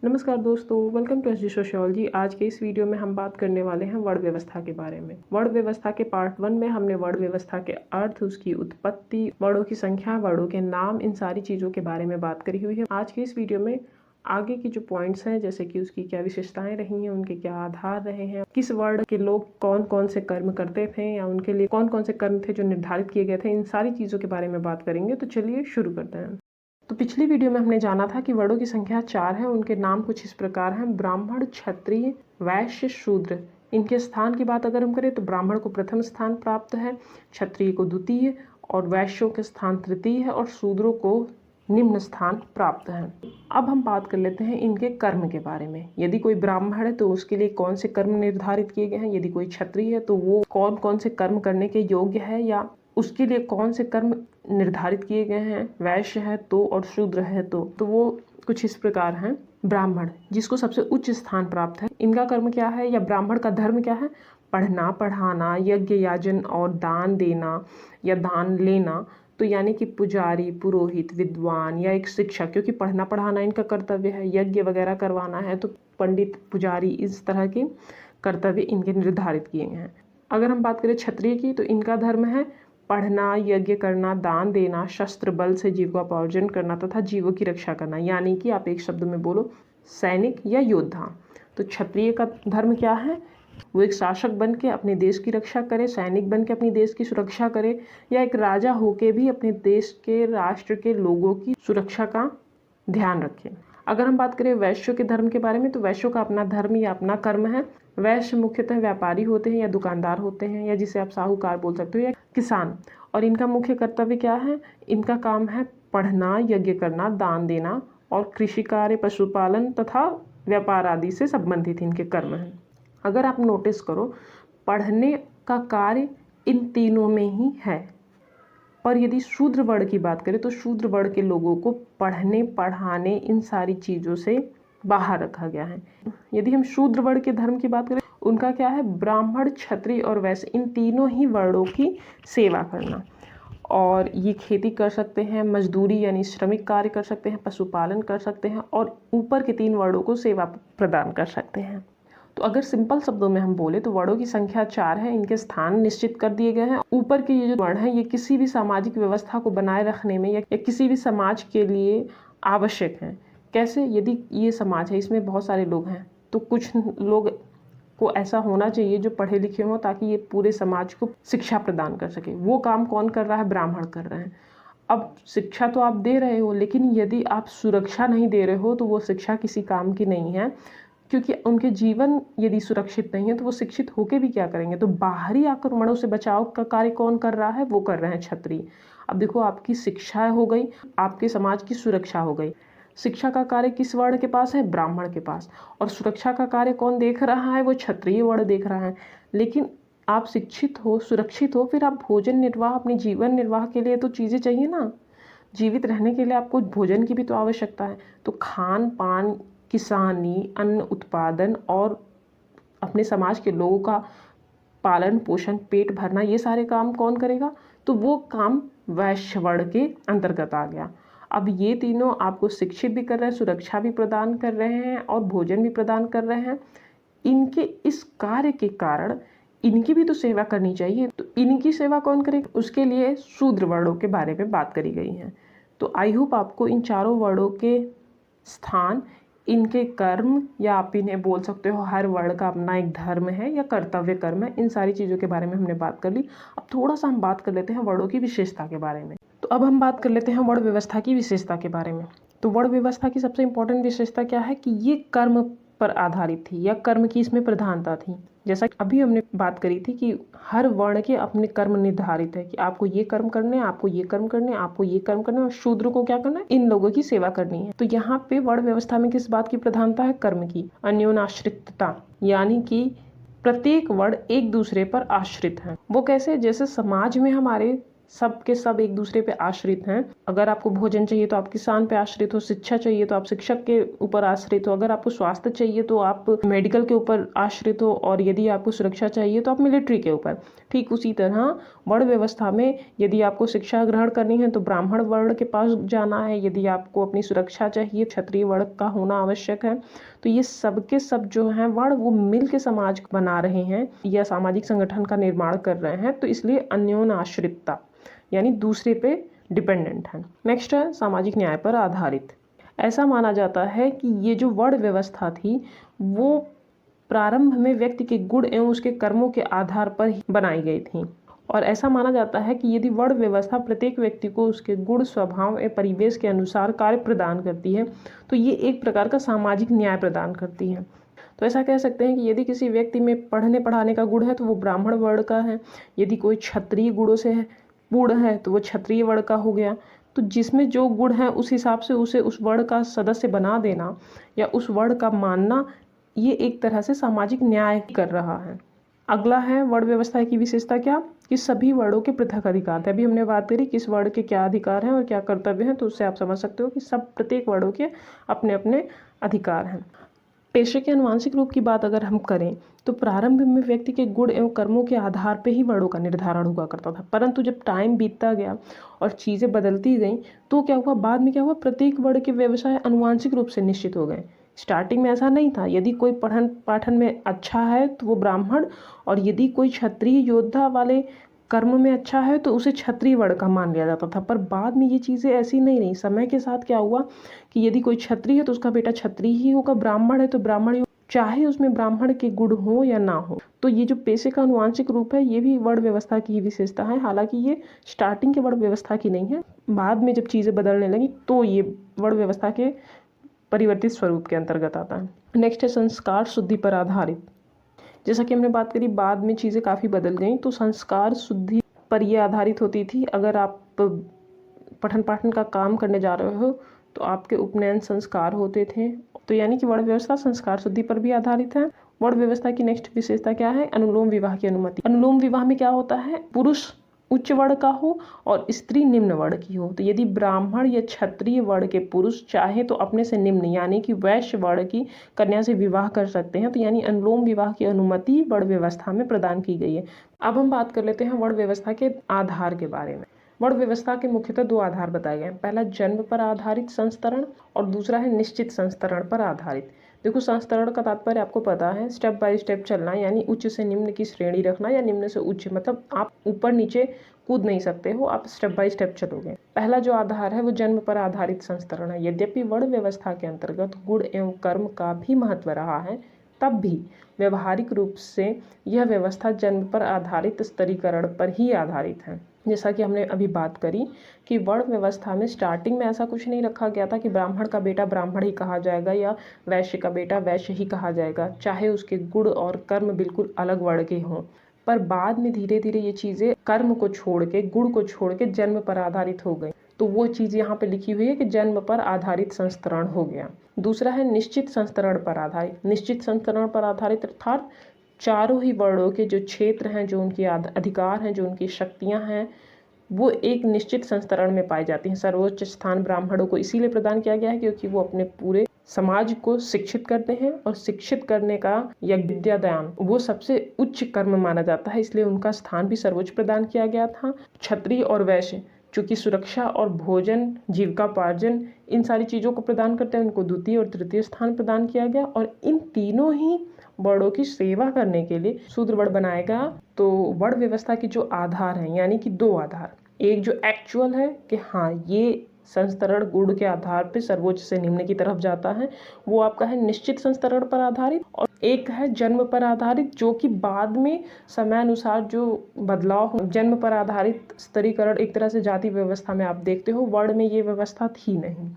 नमस्कार दोस्तों, welcome to SG sociology. आज के इस वीडियो में हम बात करने वाले हैं वर्ण व्यवस्था के बारे में। वर्ण व्यवस्था के पार्ट 1 में हमने वर्ण व्यवस्था के अर्थ, उसकी उत्पत्ति, वर्णों की संख्या, वर्णों के नाम, इन सारी चीज़ों के बारे में बात करी हुई है। आज के इस वीडियो में आगे की जो पॉइंट्स हैं, जैसे कि उसकी क्या विशेषताएं रही हैं, उनके क्या आधार रहे हैं, किस वर्ण के लोग कौन कौन से कर्म करते थे या उनके लिए कौन कौन से कर्म थे जो निर्धारित किए गए थे, इन सारी चीज़ों के बारे में बात करेंगे। तो चलिए शुरू करते हैं। तो पिछली वीडियो में हमने जाना था कि वर्णों की संख्या 4 है। उनके नाम कुछ इस प्रकार हैं: ब्राह्मण, क्षत्रिय, वैश्य, शूद्र। इनके स्थान की बात अगर हम करें तो ब्राह्मण को प्रथम स्थान प्राप्त है, क्षत्रिय को द्वितीय और वैश्यों के स्थान तृतीय है और शूद्रों को निम्न स्थान प्राप्त है। अब हम बात कर लेते हैं इनके कर्म के बारे में। यदि कोई ब्राह्मण है तो उसके लिए कौन से कर्म निर्धारित किए गए हैं, यदि कोई क्षत्रिय है तो वो कौन कौन से कर्म करने के योग्य है या उसके लिए कौन से कर्म निर्धारित किए गए हैं, वैश्य है तो और शूद्र है तो वो कुछ इस प्रकार हैं। ब्राह्मण, जिसको सबसे उच्च स्थान प्राप्त है, इनका कर्म क्या है या ब्राह्मण का धर्म क्या है? पढ़ना, पढ़ाना, यज्ञ याजन और दान देना या दान लेना। तो यानी कि पुजारी, पुरोहित, विद्वान या एक शिक्षक, क्योंकि पढ़ना पढ़ाना इनका कर्तव्य है, यज्ञ वगैरह करवाना है तो पंडित, पुजारी, इस तरह के कर्तव्य इनके निर्धारित किए गए हैं। अगर हम बात करें क्षत्रिय की, तो इनका धर्म है पढ़ना, यज्ञ करना, दान देना, शस्त्र बल से जीविकोपार्जन करना तथा जीवों की रक्षा करना। यानी कि आप एक शब्द में बोलो, सैनिक या योद्धा। तो क्षत्रिय का धर्म क्या है? वो एक शासक बन के अपने देश की रक्षा करे, सैनिक बन के अपने देश की सुरक्षा करे, या एक राजा होके भी अपने देश के, राष्ट्र के लोगों की सुरक्षा का ध्यान रखे। अगर हम बात करें वैश्यों के धर्म के बारे में, तो वैश्यों का अपना धर्म या अपना कर्म है। वैश्य मुख्यतः व्यापारी होते हैं या दुकानदार होते हैं, या जिसे आप साहूकार बोल सकते हो, या किसान। और इनका मुख्य कर्तव्य क्या है? इनका काम है पढ़ना, यज्ञ करना, दान देना और कृषि कार्य, पशुपालन तथा व्यापार आदि से संबंधित इनके कर्म हैं। अगर आप नोटिस करो, पढ़ने का कार्य इन तीनों में ही है। और यदि शूद्र वर्ण की बात करें तो शूद्र वर्ण के लोगों को पढ़ने, पढ़ाने, इन सारी चीज़ों से बाहर रखा गया है। यदि हम शूद्र वर्ण के धर्म की बात करें, उनका क्या है? ब्राह्मण, क्षत्रिय और वैश्य, इन तीनों ही वर्णों की सेवा करना। और ये खेती कर सकते हैं, मजदूरी यानी श्रमिक कार्य कर सकते हैं, पशुपालन कर सकते हैं और ऊपर के 3 वर्णों को सेवा प्रदान कर सकते हैं। तो अगर सिंपल शब्दों में हम बोले तो वर्णों की संख्या 4 है। इनके स्थान निश्चित कर दिए गए हैं। ऊपर के ये जो वर्ण हैं, ये किसी भी सामाजिक व्यवस्था को बनाए रखने में या किसी भी समाज के लिए आवश्यक हैं। कैसे? यदि ये समाज है, इसमें बहुत सारे लोग हैं, तो कुछ लोग को ऐसा होना चाहिए जो पढ़े लिखे हों, ताकि ये पूरे समाज को शिक्षा प्रदान कर सके। वो काम कौन कर रहा है? ब्राह्मण कर रहे हैं। अब शिक्षा तो आप दे रहे हो, लेकिन यदि आप सुरक्षा नहीं दे रहे हो तो वो शिक्षा किसी काम की नहीं है, क्योंकि उनके जीवन यदि सुरक्षित नहीं है तो वो शिक्षित होके भी क्या करेंगे? तो बाहरी आक्रमणों से बचाव का कार्य कौन कर रहा है? वो कर रहे हैं क्षत्रिय। अब देखो, आपकी शिक्षा हो गई, आपके समाज की सुरक्षा हो गई। शिक्षा का कार्य किस वर्ण के पास है? ब्राह्मण के पास। और सुरक्षा का कार्य कौन देख रहा है? वो क्षत्रिय वर्ण देख रहा है। लेकिन आप शिक्षित हो, सुरक्षित हो, फिर आप भोजन निर्वाह, अपने जीवन निर्वाह के लिए तो चीज़ें चाहिए ना। जीवित रहने के लिए आपको भोजन की भी तो आवश्यकता है। तो खान पान, किसानी, अन्न उत्पादन और अपने समाज के लोगों का पालन पोषण, पेट भरना, ये सारे काम कौन करेगा? तो वो काम वैश्य वर्ण के अंतर्गत आ गया। अब ये तीनों आपको शिक्षित भी कर रहे हैं, सुरक्षा भी प्रदान कर रहे हैं और भोजन भी प्रदान कर रहे हैं। इनके इस कार्य के कारण इनकी भी तो सेवा करनी चाहिए। तो इनकी सेवा कौन करेगा? उसके लिए शूद्र वर्णों के बारे में बात करी गई है। तो आई होप आपको इन चारों वर्णों के स्थान, इनके कर्म, या आप इन्हें बोल सकते हो हर वर्ण का अपना एक धर्म है या कर्तव्य कर्म है, इन सारी चीज़ों के बारे में हमने बात कर ली। अब थोड़ा सा हम बात कर लेते हैं वर्णों की विशेषता के बारे में। तो अब हम बात कर लेते हैं वर्ण व्यवस्था की विशेषता के बारे में। तो वर्ण व्यवस्था की सबसे इंपॉर्टेंट विशेषता क्या है? कि ये कर्म पर आधारित थी या कर्म की इसमें प्रधानता थी। जैसा कि अभी हमने बात करी थी कि हर वर्ण के अपने कर्म निर्धारित है कि आपको ये कर्म करने हैं, आपको ये कर्म करने हैं, आपको ये कर्म करने हैं, और शूद्र को क्या करना है? इन लोगों की सेवा करनी है। तो यहाँ पे वर्ण व्यवस्था में किस बात की प्रधानता है? कर्म की। अन्योनाश्रितता, यानी कि प्रत्येक वर्ण एक दूसरे पर आश्रित है। वो कैसे? जैसे समाज में हमारे सब के सब एक दूसरे पे आश्रित हैं। अगर आपको भोजन चाहिए तो आप किसान पे आश्रित हो, शिक्षा चाहिए तो आप शिक्षक के ऊपर आश्रित हो, अगर आपको स्वास्थ्य चाहिए तो आप मेडिकल के ऊपर आश्रित हो, और यदि आपको सुरक्षा चाहिए तो आप मिलिट्री के ऊपर। ठीक उसी तरह वर्ण व्यवस्था में यदि आपको शिक्षा ग्रहण करनी है तो ब्राह्मण वर्ण के पास जाना है, यदि आपको अपनी सुरक्षा चाहिए क्षत्रिय वर्ण का होना आवश्यक है। तो ये सब के सब जो हैं वर्ण वो मिल के समाज बना रहे हैं या सामाजिक संगठन का निर्माण कर रहे हैं, तो इसलिए अन्योन आश्रितता यानी दूसरे पे डिपेंडेंट है। नेक्स्ट है सामाजिक न्याय पर आधारित। ऐसा माना जाता है कि ये जो वर्ण व्यवस्था थी वो प्रारंभ में व्यक्ति के गुण एवं उसके कर्मों के आधार पर ही बनाई गई थी, और ऐसा माना जाता है कि यदि वर्ण व्यवस्था प्रत्येक व्यक्ति को उसके गुण, स्वभाव एवं परिवेश के अनुसार कार्य प्रदान करती है तो ये एक प्रकार का सामाजिक न्याय प्रदान करती है। तो ऐसा कह सकते हैं कि यदि किसी व्यक्ति में पढ़ने पढ़ाने का गुण है तो वो ब्राह्मण वर्ण का है, यदि कोई क्षत्रिय गुणों से पूर्ण है तो वो क्षत्रिय वर्ण का हो गया। तो जिसमें जो गुण है उस हिसाब से उसे उस वर्ण का सदस्य बना देना या उस वर्ण का मानना, ये एक तरह से सामाजिक न्याय कर रहा है। अगला है वर्ण व्यवस्था की विशेषता क्या, कि सभी वर्णों के पृथक अधिकार थे। अभी हमने बात करी किस वर्ण के क्या अधिकार हैं और क्या कर्तव्य हैं, तो उससे आप समझ सकते हो कि सब प्रत्येक वर्णों के अपने अपने अधिकार हैं। पेशे के आनुवंशिक रूप की बात अगर हम करें तो प्रारंभ में व्यक्ति के गुण एवं कर्मों के आधार पर ही वर्णों का निर्धारण हुआ करता था, परंतु जब टाइम बीतता गया और चीज़ें बदलती गईं तो क्या हुआ, बाद में क्या हुआ, प्रत्येक वर्ण के व्यवसाय आनुवंशिक रूप से निश्चित हो गए। स्टार्टिंग में ऐसा नहीं था, यदि कोई पठन पाठन में अच्छा है तो वो ब्राह्मण, और यदि कोई क्षत्रिय योद्धा वाले कर्म में अच्छा है तो उसे क्षत्रिय वर्ण का मान लिया जाता था। पर बाद में ये चीज़ें ऐसी नहीं रही। समय के साथ क्या हुआ कि यदि कोई क्षत्रिय है तो उसका बेटा क्षत्रिय ही होगा, ब्राह्मण है तो ब्राह्मण ही, चाहे उसमें ब्राह्मण के गुण हो या ना हो। तो ये जो पेशे का आनुवंशिक रूप है ये भी वर्ण व्यवस्था की ही विशेषता है। हालांकि ये स्टार्टिंग के वर्ण व्यवस्था की नहीं है, बाद में जब चीज़ें बदलने लगी तो ये वर्ण व्यवस्था के परिवर्तित स्वरूप के अंतर्गत आता है। नेक्स्ट है संस्कार शुद्धि पर आधारित। जैसा कि हमने बात करी बाद में चीज़ें काफ़ी बदल गई, तो संस्कार शुद्धि पर ये आधारित होती थी। अगर आप पठन पाठन का काम करने जा रहे हो तो आपके उपनयन संस्कार होते थे, तो यानी कि वर्ण व्यवस्था संस्कार शुद्धि पर भी आधारित है। वर्ण व्यवस्था की नेक्स्ट विशेषता क्या है, अनुलोम विवाह की अनुमति। अनुलोम विवाह में क्या होता है, पुरुष उच्च वर्ण का हो और स्त्री निम्न वर्ण की हो। तो यदि ब्राह्मण या क्षत्रिय वर्ण के पुरुष चाहे तो अपने से निम्न यानी कि वैश्य वर्ण की कन्या से विवाह कर सकते हैं। तो यानी अनुलोम विवाह की अनुमति वर्ण व्यवस्था में प्रदान की गई है। अब हम बात कर लेते हैं वर्ण व्यवस्था के आधार के बारे में। वर्ण व्यवस्था के मुख्यतः दो आधार बताए गए हैं। पहला जन्म पर आधारित संस्तरण और दूसरा है निश्चित संस्तरण पर आधारित। देखो संस्तरण का तात्पर्य आपको पता है, स्टेप बाय स्टेप चलना, यानी उच्च से निम्न की श्रेणी रखना या निम्न से उच्च, मतलब आप ऊपर नीचे कूद नहीं सकते हो, आप स्टेप बाय स्टेप चलोगे। पहला जो आधार है वो जन्म पर आधारित संस्तरण है। यद्यपि वर्ण व्यवस्था के अंतर्गत गुण एवं कर्म का भी महत्व रहा है, तब भी व्यवहारिक रूप से यह व्यवस्था जन्म पर आधारित स्तरीकरण पर ही आधारित है। जैसा कि हमने अभी बात करी कि वर्ण व्यवस्था में स्टार्टिंग में ऐसा कुछ नहीं रखा गया था कि ब्राह्मण का बेटा ब्राह्मण ही कहा जाएगा या वैश्य का बेटा वैश्य ही कहा जाएगा, चाहे उसके गुण और कर्म बिल्कुल अलग वर्ण के हों। पर बाद में धीरे धीरे ये चीज़ें कर्म को छोड़ के, गुण को छोड़ के जन्म पर आधारित हो गई। तो वो चीज़ यहाँ पे लिखी हुई है कि जन्म पर आधारित संस्तरण हो गया। दूसरा है निश्चित संस्तरण पर आधारित। निश्चित संस्तरण पर आधारित अर्थात चारों ही वर्णों के जो क्षेत्र हैं, जो उनके अधिकार हैं, जो उनकी शक्तियां हैं, वो एक निश्चित संस्तरण में पाई जाती हैं। सर्वोच्च स्थान ब्राह्मणों को इसीलिए प्रदान किया गया है क्योंकि वो अपने पूरे समाज को शिक्षित करते हैं, और शिक्षित करने का या विद्यादान वो सबसे उच्च कर्म माना जाता है, इसलिए उनका स्थान भी सर्वोच्च प्रदान किया गया था। क्षत्रिय और वैश्य चूँकि सुरक्षा और भोजन, जीविकापार्जन, इन सारी चीज़ों को प्रदान करते हैं, उनको द्वितीय और तृतीय स्थान प्रदान किया गया। और इन तीनों ही वर्णों की सेवा करने के लिए शूद्र वर्ण बनाया गया। तो वर्ण व्यवस्था की जो आधार हैं, यानी कि दो आधार, एक जो एक्चुअल है कि हाँ ये संस्तरण गुण के आधार पर सर्वोच्च से निम्न की तरफ जाता है, वो आपका है निश्चित संस्तरण पर आधारित, और एक है जन्म पर आधारित, जो कि बाद में समय अनुसार जो बदलाव हो। जन्म पर आधारित स्तरीकरण एक तरह से जाति व्यवस्था में आप देखते हो, वर्ण में ये व्यवस्था थी नहीं।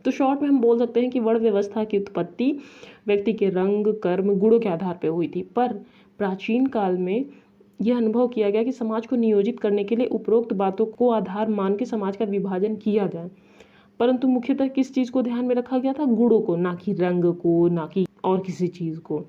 तो शॉर्ट में हम बोल सकते हैं कि वर्ण व्यवस्था की उत्पत्ति व्यक्ति के रंग, कर्म, गुणों के आधार पर हुई थी। पर प्राचीन काल में यह अनुभव किया गया कि समाज को नियोजित करने के लिए उपरोक्त बातों को आधार मान के समाज का विभाजन किया जाए, परंतु मुख्यतः किस चीज़ को ध्यान में रखा गया था, गुणों को, ना कि रंग को, ना कि और किसी चीज़ को।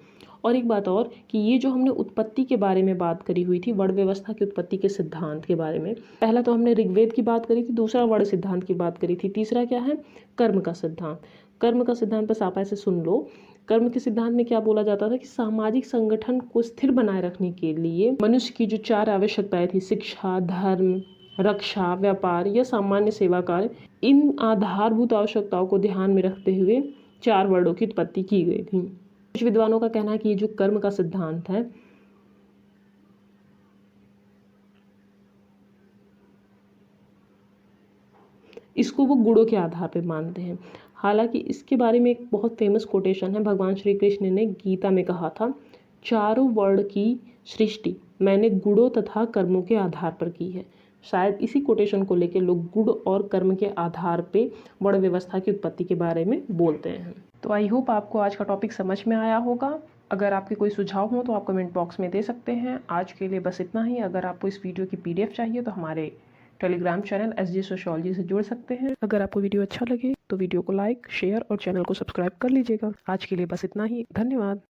और एक बात और कि ये जो हमने उत्पत्ति के बारे में बात करी हुई थी, वर्ण व्यवस्था की उत्पत्ति के सिद्धांत के बारे में, पहला तो हमने ऋग्वेद की बात करी थी, दूसरा वर्ण सिद्धांत की बात करी थी, तीसरा क्या है, कर्म का सिद्धांत। कर्म का सिद्धांत बस आप ऐसे सुन लो। कर्म के सिद्धांत में क्या बोला जाता था कि सामाजिक संगठन को स्थिर बनाए रखने के लिए मनुष्य की जो 4 आवश्यकताएं थी, शिक्षा, धर्म, रक्षा, व्यापार या सामान्य सेवा कार्य, इन आधारभूत आवश्यकताओं को ध्यान में रखते हुए 4 वर्णों की उत्पत्ति की गई थी। कुछ विद्वानों का कहना है कि ये जो कर्म का सिद्धांत है, इसको वो गुणों के आधार पर मानते हैं। हालांकि इसके बारे में एक बहुत फेमस कोटेशन है, भगवान श्री कृष्ण ने गीता में कहा था, चारों वर्ण की सृष्टि मैंने गुणों तथा कर्मों के आधार पर की है। शायद इसी कोटेशन को लेकर लोग गुण और कर्म के आधार पे वर्ण व्यवस्था की उत्पत्ति के बारे में बोलते हैं। तो आई होप आपको आज का टॉपिक समझ में आया होगा। अगर आपके कोई सुझाव हो तो आप कमेंट बॉक्स में दे सकते हैं। आज के लिए बस इतना ही। अगर आपको इस वीडियो की PDF चाहिए तो हमारे टेलीग्राम चैनल SG सोशियोलॉजी से जुड़ सकते हैं। अगर आपको वीडियो अच्छा लगे तो वीडियो को लाइक, शेयर और चैनल को सब्सक्राइब कर लीजिएगा। आज के लिए बस इतना ही। धन्यवाद।